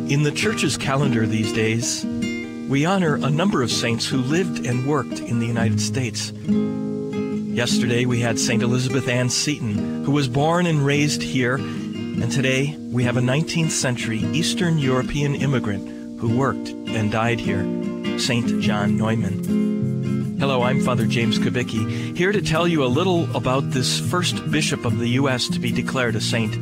In the Church's calendar these days, we honor a number of saints who lived and worked in the United States. Yesterday we had St. Elizabeth Ann Seton, who was born and raised here, and today we have a 19th century Eastern European immigrant who worked and died here, St. John Neumann. Hello, I'm Father James Kubicki, here to tell you a little about this first bishop of the U.S. to be declared a saint.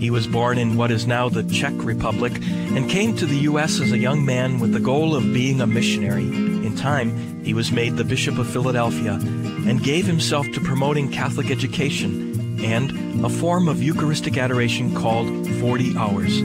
He was born in what is now the Czech Republic and came to the U.S. as a young man with the goal of being a missionary. In time, he was made the Bishop of Philadelphia and gave himself to promoting Catholic education and a form of Eucharistic adoration called 40 Hours.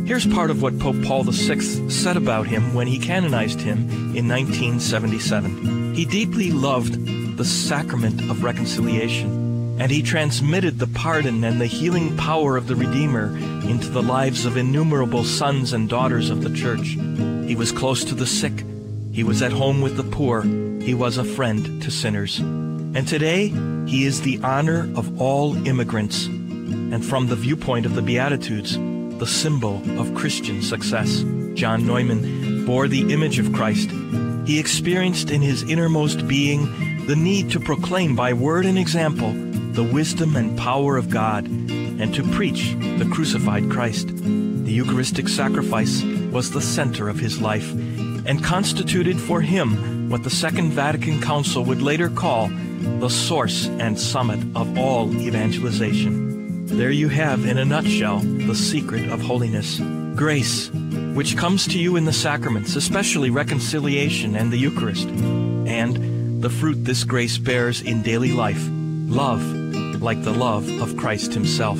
Here's part of what Pope Paul VI said about him when he canonized him in 1977. He deeply loved the sacrament of reconciliation, and he transmitted the pardon and the healing power of the Redeemer into the lives of innumerable sons and daughters of the Church. He was close to the sick. He was at home with the poor. He was a friend to sinners. And today, he is the honor of all immigrants, and from the viewpoint of the Beatitudes, the symbol of Christian success. John Neumann bore the image of Christ. He experienced in his innermost being the need to proclaim by word and example the wisdom and power of God, and to preach the crucified Christ. The Eucharistic sacrifice was the center of his life, and constituted for him what the Second Vatican Council would later call the source and summit of all evangelization. There you have, in a nutshell, the secret of holiness. Grace, which comes to you in the sacraments, especially reconciliation and the Eucharist, and the fruit this grace bears in daily life, love, like the love of Christ himself.